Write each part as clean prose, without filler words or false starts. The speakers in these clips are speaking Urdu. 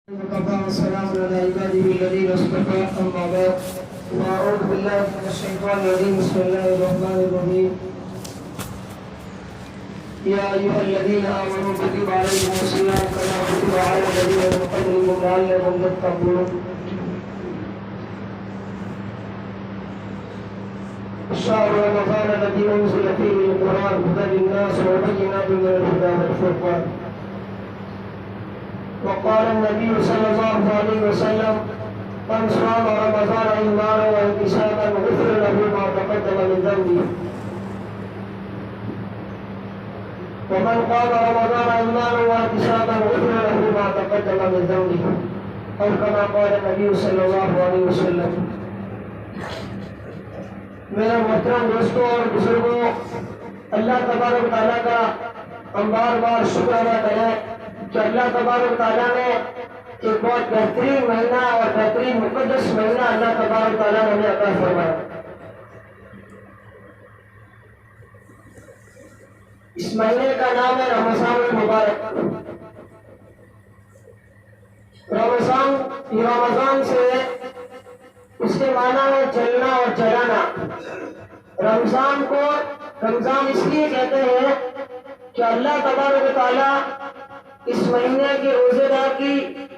وكفى والسلام على عباده الذين اصطفى اما بعد واعوذ بالله من الشيطان الرجيم بسم الله الرحمن الرحيم يا ايها الذين امنوا كتب عليكم الصيام كما كتب على الذين من قبلكم لعلكم تتقون الشهر رمضان الذي انزل فيه القران هدى للناس وبينات من الهدى والفرقان وقال النبي صلى الله عليه وسلم من صام رمضان ايمانا واحتسابا غفر له ما تقدم من ذنبه ومن قام رمضان ايمانا واحتسابا غفر له ما تقدم من ذنبه او كما قال النبي صلى الله عليه وسلم. میرے محترم دوستوں اور بزرگوں، اللہ تبارک تعالیٰ کا ہم بار بار شکر ادا کریں کہ اللہ تبارک تعالیٰ نے ایک بہت بہترین مہینہ اور بہترین مقدس مہینہ اللہ تبارک تعالیٰ نے ہمیں عطا فرمایا. اس مہینے کا نام ہے رمضان المبارک. رمضان سے اس کے معنی ہے چلنا اور چلانا. رمضان کو رمضان اس لیے کہتے ہیں کہ اللہ تبارک تعالیٰ اس مہینے کے روزے دار کی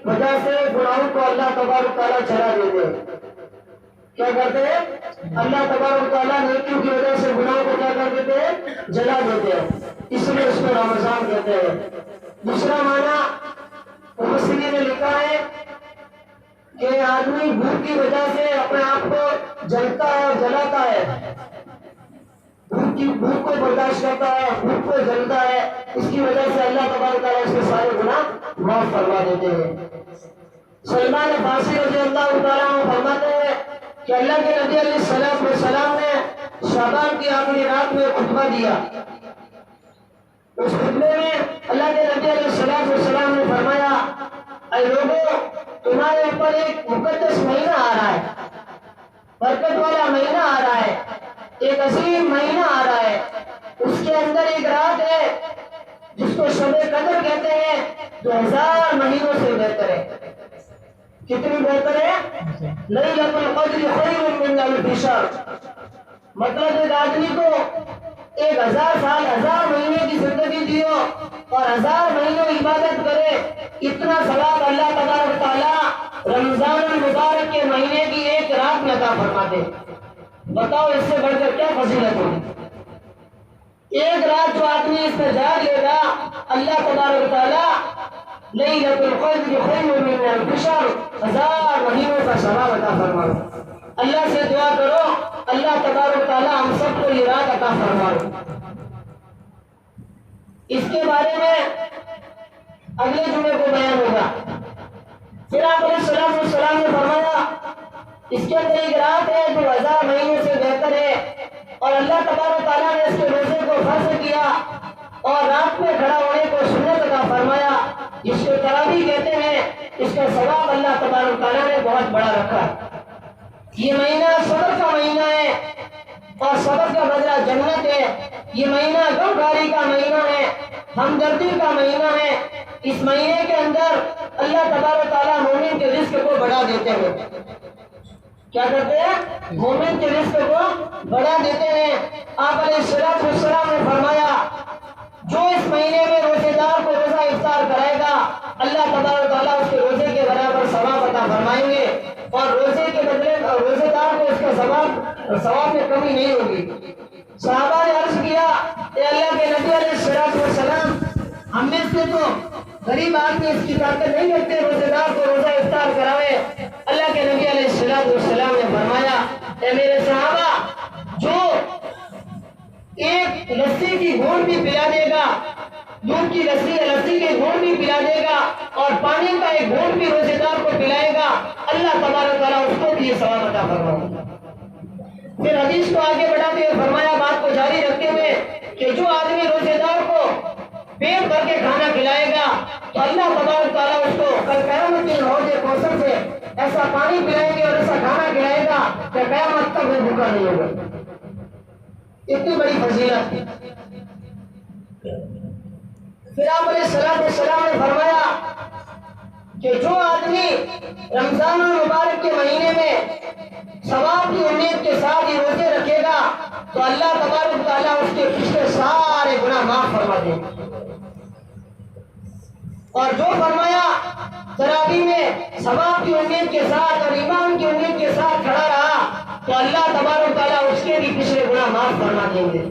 وجہ سے گناہوں کو اللہ تبارک تعالیٰ چلا دیتے ہیں. کیا کرتے ہیں؟ اللہ تبارک تعالیٰ نیکیوں کی وجہ سے گناہوں کو کیا کر دیتے ہیں؟ جلا دیتے ہیں. اس لیے اس کو رمضان کہتے ہیں. دوسرا معنی مفسرین نے لکھا ہے کہ آدمی بھوک کی وجہ سے اپنے آپ کو جلتا ہے اور جلاتا ہے. بھوک کو برداشت کرتا ہے، بھوک کو جلتا ہے، اس کی وجہ سے اللہ تبارک تعالیٰ اس کے سارے گناہ معاف فرما دیتے ہیں. سلمان فارسی رضی اللہ تعالیٰ عنہ فرماتے ہیں کہ اللہ کے نبی علیہ السلام نے شعبان کی آخری رات میں خطبہ دیا. اس خطبے میں اللہ کے نبی علیہ السلام نے فرمایا، اے لوگوں، تمہارے اوپر ایک مقدس مہینہ آ رہا ہے، برکت والا مہینہ آ رہا ہے، ایک عظیم مہینہ آ رہا ہے. اس کے اندر ایک رات ہے جس کو شب قدر کہتے ہیں، جو 1000 مہینوں سے بہتر ہے. کتنی بہتر ہے؟ لیلۃ القدر خیر من الف شہر. مطلب ایک آدمی کو 1000 سال 1000 مہینے کی زندگی دیو اور 1000 مہینوں عبادت کرے، اتنا ثواب اللہ تبارک تعالیٰ رمضان المبارک کے مہینے کی ایک رات میں عطا فرما دے. بتاؤ اس سے بڑھ کر کیا فضیلت ہوگی؟ ایک رات جو آدمی اس میں جاگ لے گا، اللہ تبارک تعالیٰ لیلۃ القدر خیر من الف شہر 1000 مہینوں کا ثواب عطا فرمائے. اللہ سے دعا کرو اللہ تبارک تعالیٰ ہم سب کو یہ رات عطا فرمائے. اس کے بارے میں اگلے جمعے کو بیان ہوگا. پھر آپ علیہ السلام نے فرمایا اس کے اندر ایک رات ہے جو 1000 مہینوں سے بہتر ہے، اور اللہ تبارک تعالیٰ نے اس کے روزے کو فرض کیا اور رات میں کھڑا ہونے کو سنت عطا فرمایا. اس کو تراویح کہتے ہیں. اس کا ثواب اللہ تبارک تعالیٰ نے بہت بڑا رکھا. یہ مہینہ صبر کا مہینہ ہے اور صبر کا بدلہ جنت ہے. یہ مہینہ غمخواری کا مہینہ ہے، ہمدردی کا مہینہ ہے. اس مہینے کے اندر اللہ تبارک تعالیٰ مومن کے رزق کو بڑھا دیتے ہیں. کیا کرتے ہیں؟ مومن کے رزق کو بڑھا دیتے ہیں. آپ علیہ السلام نے فرمایا جو اس مہینے میں روزے دار کو روزہ افطار کرائے گا، اللہ تبارک تعالیٰ اس کے روزے کے برابر ثواب عطا فرمائیں گے، اور روزے کے بدلے روزے دار کو اس کا ثواب میں کمی نہیں ہوگی. صحابہ نے عرض کیا کہ اللہ کے نبی علیہ السلام، ہم میں سے تو غریب آدمی اس کی طاقت نہیں رکھتے روزے دار کو روزہ افطار کراوے. اللہ کے نبی علیہ السلام نے فرمایا، اے میرے صحابہ، جو ایک لسی کی گھونٹ بھی پلا دے گا، دودھ کی لسی کی گھونٹ بھی پلا دے گا اور پانی کا ایک گھونٹ بھی روزے دار کو پلائے گا، اللہ تبارک تعالیٰ اس کو بھی یہ ثواب عطا فرمائے گا. پھر حدیث کو آگے بڑھاتے ہوئے فرمایا، بات کو جاری رکھتے ہوئے، کہ جو آدمی روزے دار کو پیٹ بھر کے کھانا کھلائے گا تو اللہ تبارک تعالیٰ اس کو کل قیامت کے حوض کوثر سے ایسا پانی پلائیں گے اور ایسا کھانا کھلائے گا کہ قیامت تک وہ بھوکا نہیں ہوگا. اتنی بڑی فضیلت. پھر آپ علیہ السلام نے فرمایا کہ جو آدمی رمضان المبارک کے مہینے میں ثواب کی امید کے ساتھ یہ روزے رکھے گا تو اللہ تبارک تعالیٰ اس کے پچھلے سارے گناہ معاف فرما دے گا۔ اور جو فرمایا تراویح میں ثواب کی امید کے ساتھ اور ایمان کی امید کے ساتھ کھڑا رہا تو اللہ تبارک تعالیٰ اس کے بھی پچھلے گناہ معاف فرما دیں گے۔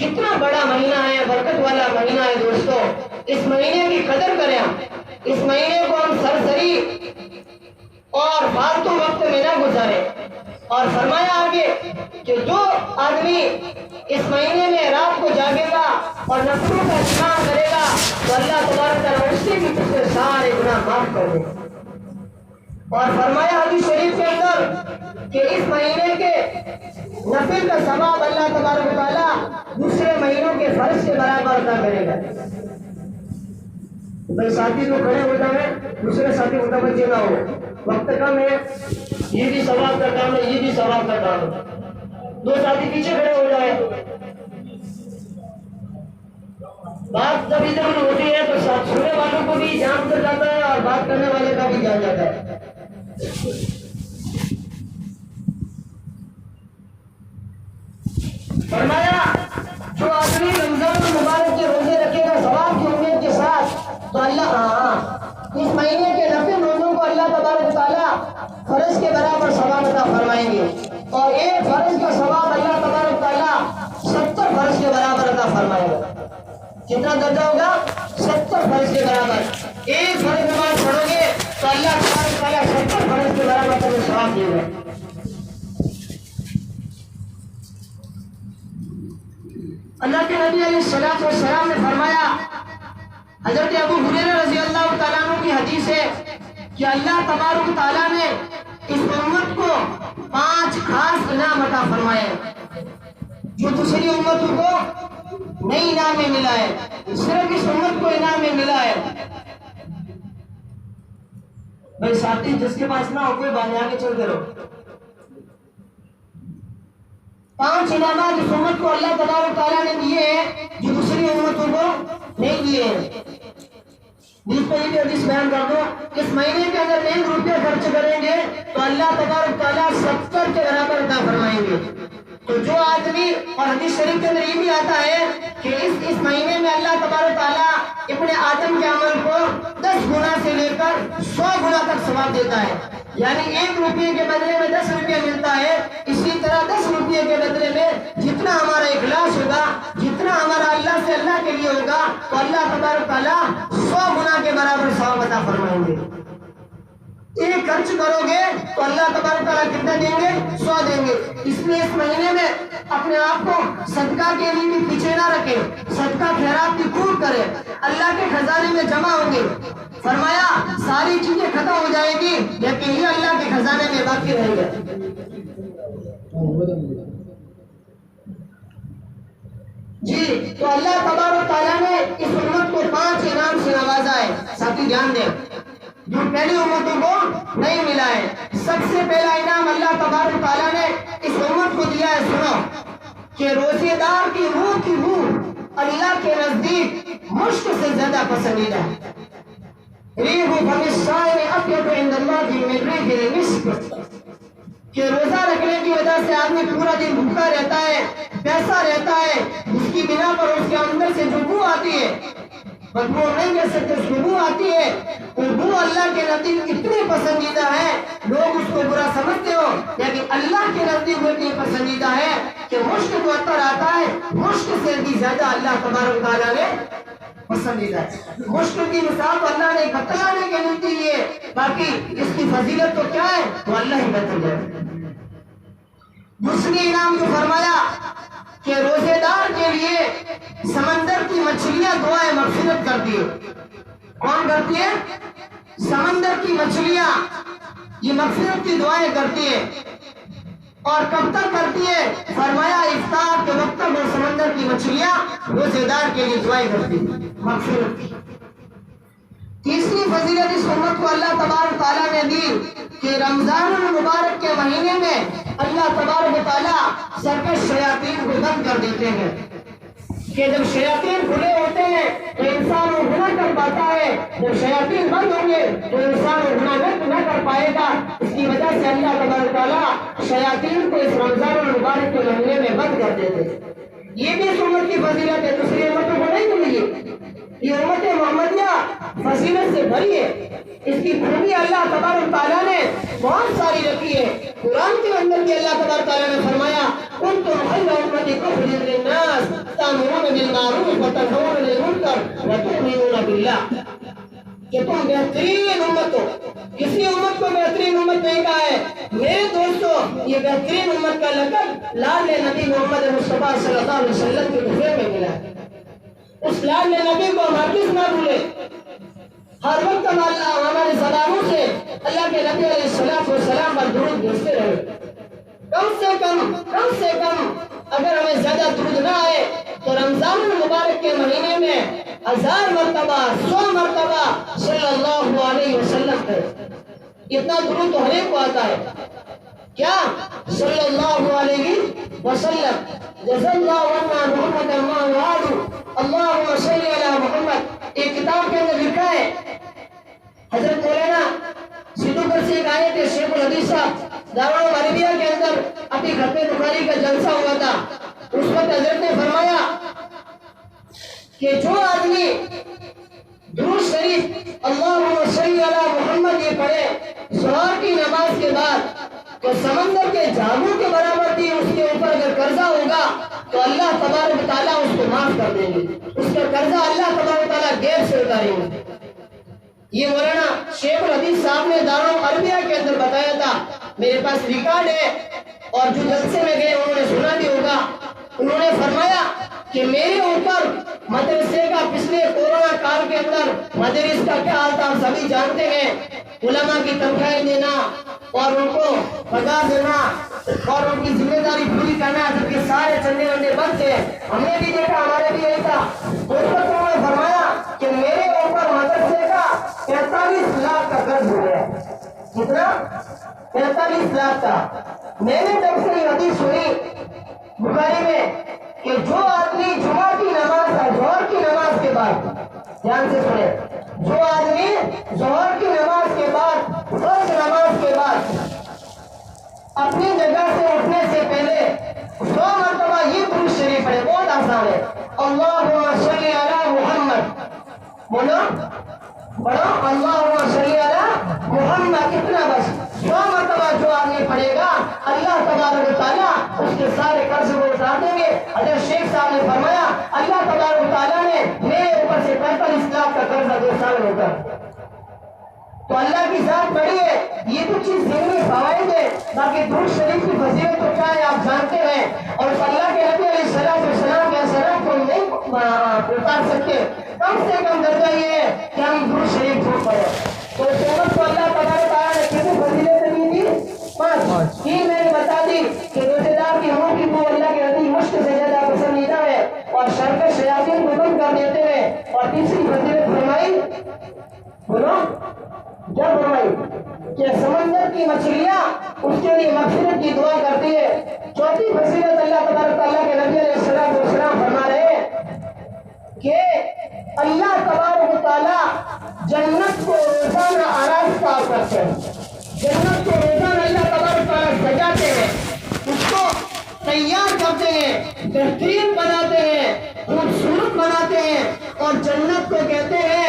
کتنا بڑا مہینہ ہے، برکت والا مہینہ ہے دوستو، اس مہینے کی قدر کریں ہم، اس مہینے کو ہم سرسری اور فالتو وقت میں نہ گزارے۔ اور فرمایا آگے کہ جو آدمی اس مہینے میں رات کو جاگے گا اور نفلوں کا اہتمام کرے گا تو اللہ تبارک تعالیٰ اس کے بھی پچھلے سارے گناہ معاف کر دے گا۔ اور فرمایا حدیث شریف کے اندر کہ اس مہینے کے نفل کا ثواب اللہ تبارک تعالیٰ دوسرے مہینوں کے فرض کے برابر عطا کرے گا۔ بھائی ساتھی جو کھڑے ہو جائیں، دوسرے ساتھی متوجہ نہ ہو، وقت کم ہے، یہ بھی ثواب کا کام ہے، یہ بھی ثواب کا کام ہے، دو ساتھی پیچھے کھڑے ہو جائیں۔ بات جب ادھر ہوتی ہے تو سننے والوں کو بھی جان اتر جاتا ہے اور بات کرنے والے کا بھی جان جاتا ہے۔ فرمایا جو آدمی رمضان المبارک کے روزے رکھے گا ثواب کی امید کے ساتھ تو اللہ اس مہینے کے نفل روزوں کو اللہ تبارک تعالیٰ فرض کے برابر ثواب عطا فرمائیں گے، اور ایک فرض کا ثواب اللہ تبارک تعالیٰ 70 فرض کے برابر عطا فرمائے گا۔ کتنا درجہ ہوگا؟ 70 فرض کے برابر۔ ایک فرض نماز پڑھو گے تو اللہ تبارک تعالیٰ 70 فرض کے برابر تمہیں ثواب دے گا۔ اللہ کے نبی علیہ الصلوۃ والسلام نے فرمایا، حضرت ابو ہریرہ رضی اللہ تعالیٰ عنہ کی حدیث ہے کہ اللہ تبارک تعالیٰ نے اس امت کو 5 خاص انعام عطا فرمائے جو دوسری امتوں کو نئی انعام میں ملا ہے، صرف اس امت کو انعام میں ملا ہے۔ بھائی ساتھی جس کے پاس نہ ہو کوئی بات نہیں، آگے چلتے رہو۔ 5 انعامات اس امت کو اللہ تبارک تعالیٰ نے دیے ہیں جو دوسری امتوں کو نہیں دیے ہیں۔ جس پہ یہ بھی حدیث بیان کر دو، اس مہینے کے اندر 1 روپیہ خرچ کریں گے تو اللہ تبارک تعالیٰ 70 کے برابر عطا فرمائیں گے۔ تو جو آدمی، اور حدیث شریف کے اندر یہ بھی آتا ہے کہ اس مہینے میں اللہ تبارک تعالیٰ ابن آدم کے عمل کو 10 گنا سے لے کر 100 گنا تک ثواب دیتا ہے، یعنی 1 روپیے کے بدلے میں 10 روپیہ ملتا ہے۔ اسی طرح 10 روپیے کے بدلے میں جتنا ہمارا اخلاص ہوگا، جتنا ہمارا اللہ سے اللہ کے لیے ہوگا تو اللہ تبارک تعالیٰ 100 گنا کے برابر ثواب عطا فرمائیں گے۔ ایک خرچ کرو گے تو اللہ تبارک تعالیٰ کتنا دیں گے؟ 100 دیں گے۔ اس لیے اس مہینے میں اپنے آپ کو صدقہ کے لیے بھی پیچھے نہ رکھیں، صدقہ خیرات کی خوب کریں، اللہ کے خزانے میں جمع ہوں گے۔ فرمایا ساری چیزیں ختم ہو جائیں گی لیکن یہ اللہ کے خزانے میں باقی رہیں گے۔ جی تو اللہ تبارک تعالیٰ نے اس امت کو 5 انعام سے نوازا ہے، ساتھی دھیان دیں، جو پہلی امتوں کو نہیں ملا ہے۔ سب سے پہلا انعام اللہ تبارک تعالیٰ نے اس امت کو دیا ہے، سنو، کہ روزے دار کی روح اللہ کے نزدیک مشک سے زیادہ پسندیدہ ہے۔ ریح فم الصائم اطیب عند اللہ من ریح المسک، کہ روزہ رکھنے کی وجہ سے آدمی پورا دن بھوکا رہتا ہے، پیسا رہتا ہے، اس کی بنا پر اس کے اندر سے جو بو آتی ہے، بدبو نہیں کہہ سکتے، خوشبو آتی ہے، اور وہ اللہ کے نزدیک اتنی پسندیدہ ہے، لوگ اس کو برا سمجھتے ہو لیکن اللہ کے نزدیک وہ اتنی پسندیدہ ہے کہ مشک جو عطر آتا ہے مشک سے بھی زیادہ اللہ تبارک تعالیٰ نے پسندیدہ ہے۔ مشک کی مثال تو اللہ نے بتلانے کے لیے دی ہے، باقی اس کی فضیلت تو کیا ہے وہ اللہ ہی بتا جائے۔ دوسری انعام جو فرمایا کہ روزے دار کے لیے سمندر کی مچھلیاں دعائیں مغفرت کرتی ہے۔ کون کرتی ہے؟ سمندر کی مچھلیاں یہ مغفرت کی دعائیں کرتی ہے۔ اور کب تک کرتی ہے؟ فرمایا افطار کے وقت تک وہ سمندر کی مچھلیاں روزے دار کے لیے دعائیں کرتی ہے مغفرت کی۔ تیسری فضیلت اس امت کو اللہ تبارک تعالیٰ نے دی کہ رمضان المبارک کے مہینے میں اللہ تبارک تعالیٰ سرکش شیاطین کو بند کر دیتے ہیں۔ کہ جب شیاطین کھلے ہوتے ہیں تو انسان وہ گناہ کر پاتا ہے، جب شیاطین بند ہوں گے تو انسان وہ گناہ نہ کر پائے گا۔ اس کی وجہ سے اللہ تبارک تعالیٰ شیاطین کو اس رمضان المبارک کے مہینے میں بند کر دیتے۔ یہ بھی اس امت کی فضیلت ہے، دوسری امتوں کو نہیں ملی ہے۔ یہ امت محمدیہ فضیلت سے بھری ہے، اس کی خوبی اللہ تبارک تعالیٰ نے بہت ساری رکھی ہے۔ قرآن کے اندر بھی اللہ تبارک تعالیٰ نے فرمایا کنتم خیر امۃ اخرجت للناس تأمرون بالمعروف وتنہون عن المنکر وتؤمنون باللہ، کہ تم بہترین امت ہو۔ کسی امت کو بہترین امت نہیں کہا ہے میرے دوستو، یہ بہترین امت کا لقب لال نبی محمد مصطفیٰ صلی اللہ علیہ وسلم کے تحفے میں ملا ہے۔ اس لال نبی کو ہرگز نہ بھولے، ہر وقت ہمارے زبانوں سے اللہ کے نبی علیہ السلام پر درود بھیجتے رہے۔ کم سے کم اگر ہمیں زیادہ درود نہ آئے تو رمضان المبارک کے مہینے میں 1000 مرتبہ 100 مرتبہ صلی اللہ علیہ وسلم پہ اتنا درود تو ہر ایک کو آتا ہے۔ کیا صلی اللہ علیہ وسلم جزا اللہ عنا محمد اللہم صلی علی محمد۔ ایک کتاب کے اندر لکھا ہے، حضرت مولانا سدھو سے ایک آئے تھے شیخ الحدیث صاحب دارالعربیہ کے اندر اپنی ختم بخاری کا جلسہ ہوا تھا۔ اس وقت حضرت نے فرمایا کہ جو آدمی درود شریف اللہم صلی علی محمد یہ پڑھے ظہر کی نماز کے بعد تو سمندر کے جھاگوں کے برابر بھی اس کے اوپر اگر قرضہ ہوگا تو اللہ تبارک تعالیٰ اس کو معاف کر دیں گے، اس کا قرضہ اللہ تبارک تعالیٰ غیب سے اتاریں گے۔ یہ مولانا شیخ الحدیث صاحب نے دارالعربیہ کے اندر بتایا تھا، میرے پاس ریکارڈ ہے، اور جو جلسے میں گئے انہوں نے سنا بھی ہوگا۔ انہوں نے فرمایا کہ میرے اوپر مدرسے کا پچھلے کورونا کال کے اندر مدرس کا کیا حال تھا آپ سبھی جانتے ہیں، علماء کی تنخواہیں دینا اور ان کو پگار دینا اور ان کی ذمہ داری پوری کرنا، جبکہ سارے چندے وندے بند تھے۔ ہم نے بھی دیکھا، ہمارے بھی یہی تھا۔ اس وقت انہوں نے فرمایا کہ میرے اوپر مدرسے کا 45 لاکھ کا قرض ہو گیا۔ کتنا؟ 45 لاکھ کا۔ میں نے جب سے یہ حدیث سنی بخاری میں کہ جو آدمی جمعہ کی نماز ظہر کی نماز کے بعد، دھیان سے سنے، جو آدمی ظہر کی نماز کے بعد فرض نماز کے بعد اپنی جگہ سے اٹھنے سے پہلے 100 مرتبہ یہ درود شریف پڑھے، بہت آسان ہے، اللہم صلی علی محمد، بولو پڑھو اللہم صلی علی محمد، اتنا بس 100 مرتبہ جو آدمی پڑھے گا اللہ تبارک تعالیٰ اس کے سارے قرض کو اتار دیں گے۔ حضرت شیخ صاحب نے فرمایا اللہ تبارک تعالیٰ نے میرے اوپر سے 45 لاکھ کا قرض 2 سال میں اتار۔ تو اللہ کی ذات بڑی ہے، یہ تو چیز ذہنی فوائد ہے، باقی درود شریف کی فضیلت تو کیا ہے آپ جانتے ہیں، اور اس اللہ کے نبی علیہ السلام کے اثرات کو نہیں اتار سکتے۔ کم سے کم درجہ یہ ہے کہ ہم درود شریف ضرور پڑھیں۔ تو سورت کو اللہ تبارک تعالیٰ نے کتنی فضیلت دی تھی؟ 5 میں نے بتا دی کہ روزے دار کی منہ کی بو اللہ کے نبی مشق سے زیادہ پسندیدہ ہے، اور شر کے شیاطین کو بند کر دیتے ہیں۔ اور تیسری فضیلت فرمائی، بولو کیا فرمائی؟ کہ سمندر کی مچھلیاں اس کے لیے مغفرت کی دعا کرتی ہے۔ چوتھی فضیلت اللہ تبارک تعالیٰ کے نبی علیہ السلام فرما رہے ہیں کہ اللہ تبارک تعالیٰ جنت کو روزانہ آراستہ کرتے ہیں، جنت کو روزانہ اللہ تبارک تعالیٰ سجاتے ہیں، اس کو تیار کرتے ہیں، بہترین بناتے ہیں، خوبصورت بناتے ہیں، اور جنت کو کہتے ہیں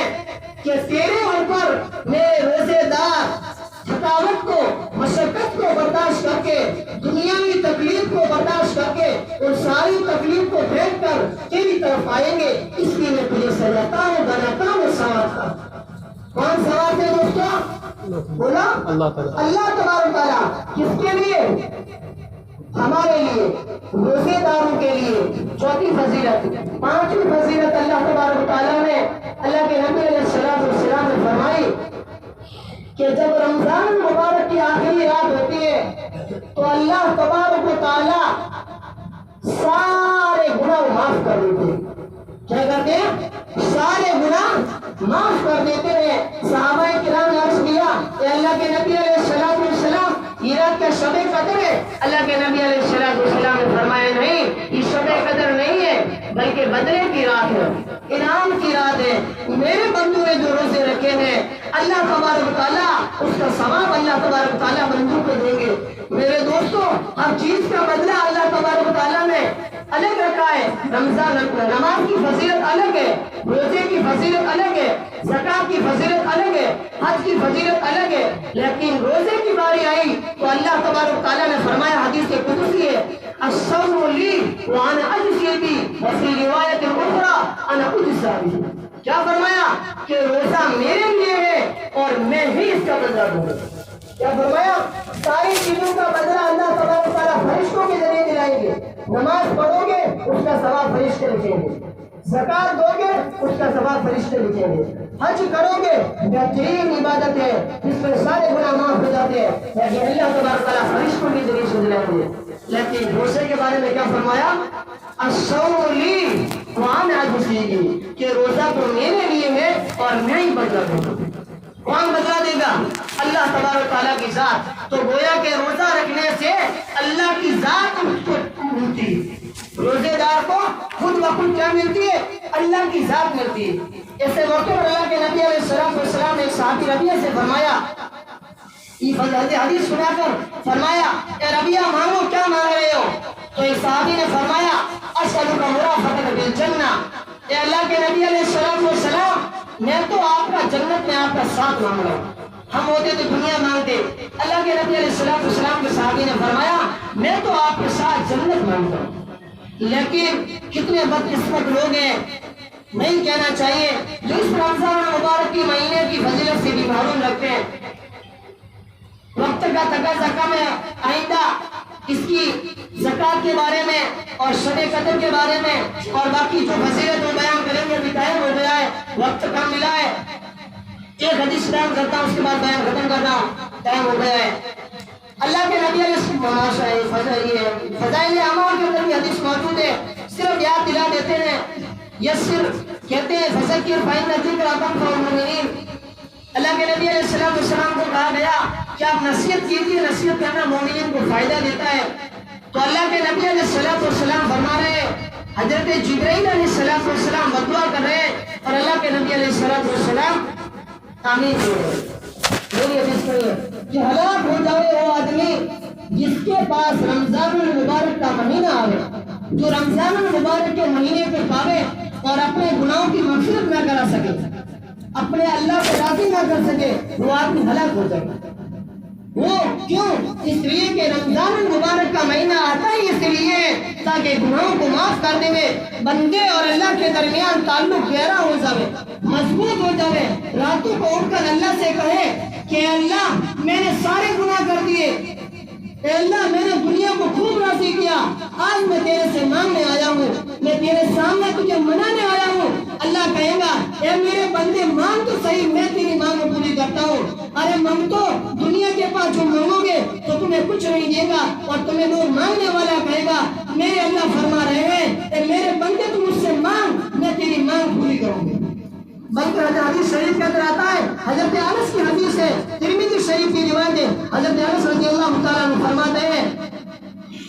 کہ تیرے اوپر میرے روزے دار تھکاوٹ کو مشقت کو برداشت کر کے دنیاوی تکلیف کو برداشت کر کے ان ساری تکلیف کو پھینک کر تیری طرف آئیں گے، اس لیے میں تجھے سجاتا ہوں بناتا ہوں سنوارتا ہوں۔ کون سنوارتے ہیں دوستو؟ بولا اللہ تبارک تعالیٰ۔ کس کے لیے؟ ہمارے لیے، روزے داروں کے لیے۔ چوتھی فضیلت۔ پانچویں فضیلت اللہ تبارک تعالیٰ نے اللہ کے نبی علیہ السلام نے فرمائی کہ جب رمضان مبارک کی آخری رات ہوتی ہے تو اللہ تبارک و تعالیٰ سارے گناہ معاف کر دیتے ہیں۔ کیا کرتے ہیں؟ سارے گناہ معاف کر دیتے ہیں۔ صحابہ کرام نے عرض کیا کہ اللہ کے نبی علیہ السلام یہ رات کا شب قدر ہے؟ اللہ کے نبی علیہ السلام نے فرمایا نہیں، یہ شب قدر نہیں ہے، بلکہ کے بدلے کی رات ہے، انعام کی رات ہے۔ میرے بندوں نے جو روزے رکھے ہیں اللہ تبارک و تعالیٰ اس کا ثواب اللہ تبارک و تعالیٰ بندوں کو دیں گے۔ میرے دوستو، ہر چیز کا بدلہ اللہ تبارک و تعالیٰ نے الگ رکھا ہے۔ رمضان نماز کی فضیلت الگ ہے، روزے کی فضیلت الگ ہے، زکات کی فضیلت الگ ہے، حج کی فضیلت الگ ہے، لیکن روزے کی باری آئی تو اللہ تبارک و تعالیٰ نے فرمایا، حدیث قدسی ہے، الصوم لی وانا اجزی بہ وفی روایت اخری انا اجزی بہ۔ کیا فرمایا کہ روزہ میرے لیے ہے اور میں ہی اس کا بدلہ دوں گا۔ کیا فرمایا؟ ساری چیزوں کا بدلہ اللہ تبارک و تعالیٰ فرشتوں کے ذریعے دلائیں گے۔ نماز پڑھو گے اس کا ثواب فرشتے لکھیں گے، زکات دو گے اس کا ثواب فرشتے لکھیں گے، حج کرو گے بہترین عبادت ہے جس میں سارے گناہ معاف ہو جاتے ہیں، لیکن اللہ تبارک و تعالیٰ فرشتوں کے ذریعے سے دلائیں گے۔ لیکن روزے کے بارے میں کیا فرمایا؟ الصوم لی وانا اجزی بہ، کہ روزہ تو میرے لیے ہے اور میں ہی بدلہ دوں گا۔ کون بدلہ دے گا؟ اللہ تبارک و تعالیٰ کی ذات۔ تو گویا کہ روزہ رکھنے سے اللہ کی ذات اس کو ملتی ہے، روزے دار کو خود بخود کیا ملتی ہے؟ اللہ کی ذات ملتی ہے۔ ایسے موقع پر اللہ کے نبی علیہ السلام نے ایک صحابی ربیعہ سے فرمایا، یہ حدیث سنا کر فرمایا، اے ربیعہ مانگو، کیا مانگ رہے ہو؟ تو ایک صحابی نے فرمایا، اسألک مرافقۃ بالجنہ، اے اللہ کے نبی علیہ السلام میں تو آپ کا جنت میں آپ کا ساتھ مانگ رہا ہوں۔ ہم ہوتے تو دنیا مانگتے، اللہ کے نبی علیہ السلام کے صحابی نے فرمایا، میں تو آپ کے ساتھ جنت مانگتا ہوں۔ لیکن کتنے بدقسمت لوگ ہیں، نہیں کہنا چاہیے، جو اس رمضان مبارک کی مہینے کی فضیلت سے بھی معلوم رکھتے ہیں۔ وقت کا تقاضا کم ہے، آئندہ اس کی زکات کے بارے میں اور شب قدر کے بارے میں اور باقی جو فضیلت وہ بیان کریں گے، ابھی ٹائم ہو گیا ہے، وقت کم ملا ہے۔ ایک حدیث بیان کرتا ہوں، اس کے بعد بیان ختم کرتا ہوں، ٹائم ہو گیا ہے۔ اللہ کے نبی علیہ فضائل اعمال کے اندر بھی حدیث موجود ہے، صرف یاد دلا دیتے ہیں۔ یسر کہتے ہیں فذکر فإن الذکر تنفع المؤمنین۔ اللہ کے نبی علیہ السلام کو کہا گیا کہ آپ نصیحت کیجیے، نصیحت کرنا مومنین کو فائدہ دیتا ہے۔ تو اللہ کے نبی علیہ السلام فرما رہے ہیں، حضرت جبرائیل علیہ السلام بدعا کر رہے ہیں اور اللہ کے نبی علیہ السلام آمین کہہ رہے ہیں۔ میری حدیث پڑھیے کہ ہلاک ہو جائے وہ آدمی جس کے پاس رمضان المبارک کا مہینہ آئے، جو رمضان المبارک کے مہینے کو پاوے اور اپنے گناہوں کی مغفرت نہ کرا سکے، اپنے اللہ کو راضی نہ کر سکے، وہ آدمی ہلاک ہو جائے۔ وہ کیوں؟ اس لیے کہ رمضان المبارک کا مہینہ آتا ہی اس لیے تاکہ گناہوں کو معاف کرنے میں بندے اور اللہ کے درمیان تعلق گہرا ہو جائے، مضبوط ہو جائے۔ راتوں کو اٹھ کر اللہ سے کہے کہ اللہ میں نے سارے گناہ کر دیے، اے اللہ میں نے دنیا کو خوب راضی کیا، آج میں تیرے سے مانگنے آیا ہوں، میں تیرے سامنے تجھے منانے آیا ہوں۔ اللہ کہے گا اے میرے بندے مانگ تو صحیح، میں تیری مانگ پوری کرتا ہوں۔ ارے مانگ تو دنیا کے پاس جو مانگو گے تو تمہیں کچھ نہیں دے گا، اور تمہیں لوگ مانگنے والا کہے گا میرے اللہ فرما رہے ہیں اے میرے بندے تم مجھ سے مانگ، میں تیری مانگ پوری کروں گی۔ بلکہ حدیث شریف کے اندر آتا ہے، حضرت انس کی حدیث ہے، ترمذی شریف کی روایت ہے، حضرت انس رضی اللہ تعالیٰ عنہ فرماتے ہیں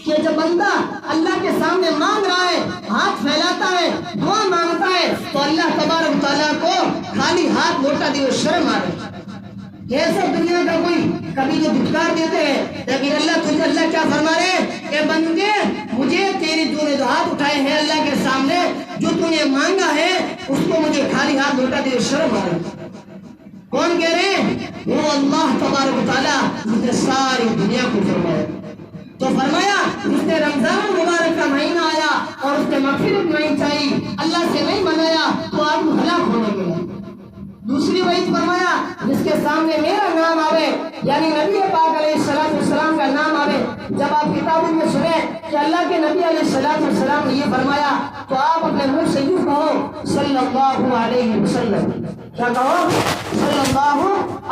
کہ جب بندہ اللہ کے سامنے مانگ رہا ہے، ہاتھ پھیلاتا ہے، دعا مانگتا ہے، تو اللہ تبارک و تعالیٰ کو خالی ہاتھ لوٹا دیے شرم آ رہی ہے۔ ایسا دنیا کا کوئی کبھی جو دھٹکار دیتے ہیں، لیکن اللہ کیا فرما رہے ہیں، اے بندے مجھے تیری تو نے جو ہاتھ اٹھائے ہیں اللہ کے سامنے، جو تو نے مانگا ہے اس کو مجھے خالی ہاتھ لوٹا دے شرم آ رہی ہے۔ کون کہہ رہے ہیں؟ وہ اللہ تبارک و تعالیٰ جس نے ساری دنیا کو فرمایا۔ تو فرمایا اس نے رمضان مبارک کا مہینہ آیا اور اس نے مغفرت نہیں چاہی، اللہ سے نہیں منایا، تو آپ ہلاک ہونے کے لیے۔ دوسری وعید فرمایا جس کے سامنے میرا نام آوے، یعنی نبی پاک علیہ السلام کا نام آوے۔ جب آپ کتابوں میں سنیں کہ اللہ کے نبی علیہ السلام نے یہ فرمایا تو آپ اپنے منہ سے یوں کہو صلی اللہ علیہ وسلم۔ کیا کہو؟ صلی اللہ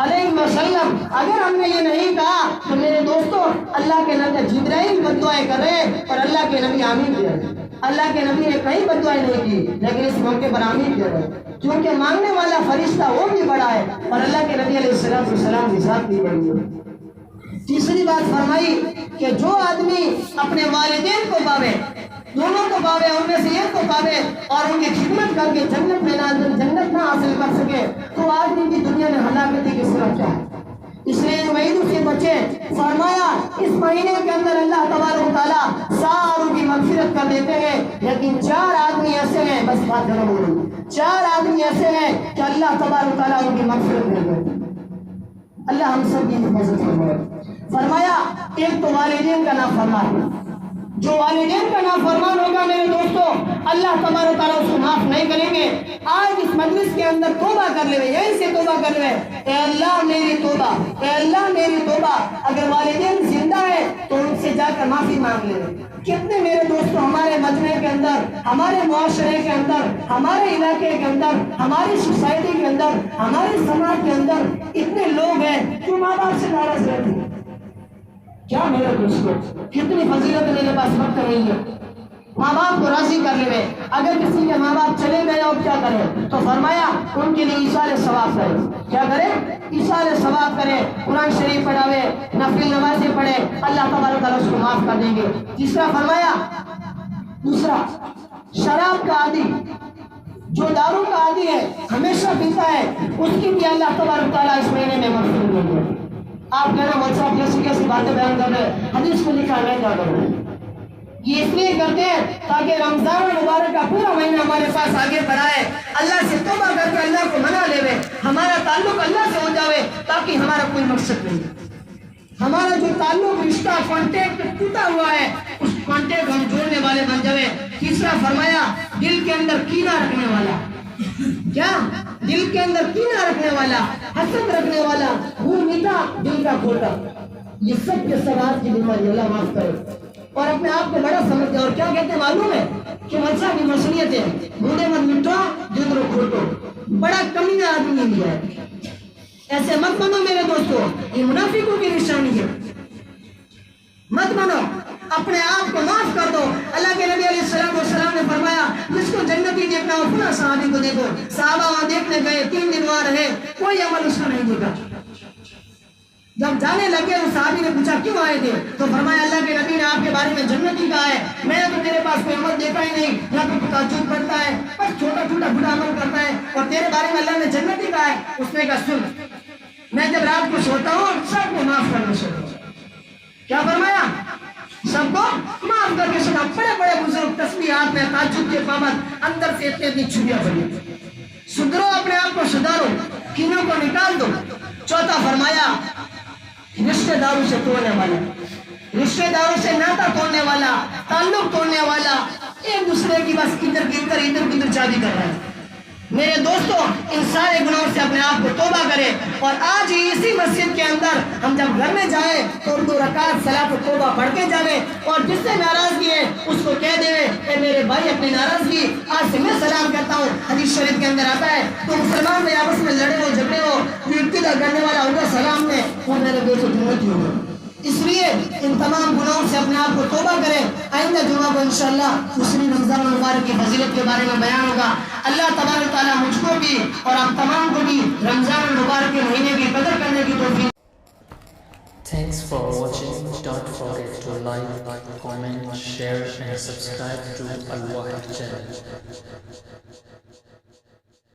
علیہ وسلم۔ اگر ہم نے یہ نہیں کہا تو میرے دوستو اللہ کے نبی جبرائیل بددعائیں کر رہے اور اللہ کے نبی آمین کہہ رہے۔ اللہ کے نبی نے کہیں بددعائیں نہیں کی، لیکن اس موقع پر آمین کہہ رہے، کیونکہ مانگنے والا فرشتہ وہ بھی بڑا ہے اور اللہ کے نبی علیہ السلام کی ذات بھی بڑی ہے۔ تیسری بات فرمائی کہ جو آدمی اپنے والدین کو پاوے، دونوں کو پاوے، ان میں سے ایک کو پاوے اور ان کی خدمت کر کے جنت نہ حاصل کر سکے تو آدمی کی دنیا میں ہلاکتی کی صورت کیا ہے؟ اس لیے ان مہینوں سے بچے. فرمایا اس مہینے کے اندر اللہ تبارک و تعالیٰ ساروں کی مغفرت کر دیتے ہیں، لیکن 4 آدمی ایسے ہیں، بس بات ختم ہو گئی، 4 آدمی ایسے ہیں کہ اللہ تبارک و تعالیٰ ان کی مغفرت کر دیتے ہیں. اللہ ہم سب کی حفاظت فرمائے. فرمایا ایک تو والدین کا نافرمان، جو والدین کا نافرمان ہوگا میرے دوستو اللہ تبارک و تعالیٰ اس کو معاف نہیں کریں گے. آج اس مجلس کے اندر توبہ کر لے، یہیں سے توبہ کر لے، اے اللہ میری توبہ، اے اللہ میری توبہ. اگر والدین زندہ ہے تو ان سے جا کر معافی مانگ لے. کتنے میرے دوستو ہمارے مجمع کے اندر، ہمارے معاشرے کے اندر، ہمارے علاقے کے اندر، ہماری سوسائٹی کے اندر، ہمارے سماج کے اندر اتنے لوگ ہیں جو ماں باپ سے ناراض رہتے ہیں. کیا میرے دوستو کتنی فضیلت میرے پاس وقت نہیں ہے. ماں باپ کو راضی کر لے. اگر کسی کے ماں باپ چلے گئے اور کیا کرے تو فرمایا ان کے لیے ایصال ثواب کرے. کیا کرے؟ ایصال ثواب کرے، قرآن شریف پڑھاوے، نفل نمازیں پڑھے، اللہ تبارک تعالیٰ اس کو معاف کر دیں گے. تیسرا فرمایا، دوسرا شراب کا عادی، جو دارو کا عادی ہے ہمیشہ پیتا ہے، اس کی بھی اللہ تبارک تعالیٰ اس مہینے میں مغفرت دیں گے. آپ کہنا مولوی صاحب کیسی کیسی باتیں بیان کر رہے ہیں، حدیث کو لکھا ہے کیا کر رہے ہیں. یہ اس لیے کرتے ہیں تاکہ رمضان المبارک کا پورا مہینہ ہمارے پاس آگے بڑھائے، اللہ سے توبہ کر کے اللہ کو منا لے، ہمارا تعلق اللہ سے ہو جاوے، تاکہ ہمارا کوئی مقصد نہیں، ہمارا جو تعلق رشتہ کانٹیکٹ ٹوٹا ہوا ہے اس کانٹیکٹ ہم جوڑنے والے بن جاوے. تیسرا فرمایا دل کے اندر کینہ رکھنے والا، کیا دل کے اندر کینہ رکھنے والا، حسد رکھنے والا، منہ میٹھا دل کا کھوٹا، یہ سب کے سب آج کی بیماری اللہ معاف کرے. اور اپنے آپ کو بڑا سمجھتے ہیں اور کیا کہتے ہیں معلوم ہے کہ مچھا کی مصنیت ہے، منہ مت مٹھو دل رو کھوٹو، بڑا کمینہ آدمی ہے. ایسے مت بنو میرے دوستو، یہ منافقوں کی نشانی ہے. مت بنو، اپنے آپ کو معاف کر دو. اللہ کے نبی علیہ السلام نے فرمایا جس کو جنتی دیکھنا ہو پورا صحابی کو دیکھو. صحابہ وہاں دیکھنے گئے، 3 دن وہاں رہے، کوئی عمل اس کا نہیں دیکھا. جب جانے لگے تو صحابی نے پوچھا کیوں آئے تھے تو فرمایا اللہ کے نبی نے آپ کے بارے میں جنتی کہا ہے، میں نے تو تیرے پاس کوئی عمل دیکھا ہی نہیں، نہ تو تہجد پڑھتا ہے، بس چھوٹا چھوٹا بڑا عمل کرتا ہے، اور تیرے بارے میں اللہ نے جنتی کہا ہے. اس نے کہا سن، میں جب رات کو سوتا ہوں سب کو معاف کرنے سوتا ہوں. کیا فرمایا؟ سب کو معاف کر کے سنا. بڑے بڑے بزرگ تسبیحات میں تہجد کے پابند اندر سے اتنی چھریاں بنی. سدھرو، اپنے آپ کو سدھارو، کینوں کو نکال دو. چوتھا فرمایا رشتہ داروں سے توڑنے والا، رشتہ داروں سے ناتا توڑنے والا، تعلق توڑنے والا، ایک دوسرے کی بس ادھر کی شادی کر رہا ہے. میرے دوستو ان سارے گناہوں سے اپنے آپ کو توبہ کرے. اور آج ہی اسی مسجد کے اندر ہم جب گھر میں جائیں تو 2 رکعت صلاۃ توبہ پڑھ کے جائیں، اور جس سے ناراضگی ہے اس کو کہہ دے اے میرے بھائی اپنی ناراضگی آج سے میں سلام کرتا ہوں. حدیث شریف کے اندر آتا ہے تو مسلمان میں آپس میں لڑے ہو جھگڑے ہو، ابتدا کرنے والا ہوگا سلام میں، وہ میرے دوستو جنتی ہوگا. اس لیے ان تمام گناہوں سے اپنے آپ کو توبہ کریں. آئندہ جمعہ کو انشاءاللہ دوسری رمضان المبارک کی فضیلت کے بارے میں بیان ہوگا. اللہ تبارک تعالیٰ مجھ کو بھی اور آپ تمام کو بھی رمضان المبارک کے مہینے کی قدر کرنے کی توفیق. Thanks for watching. Don't forget to like, comment, share and subscribe to Al Wahid channel.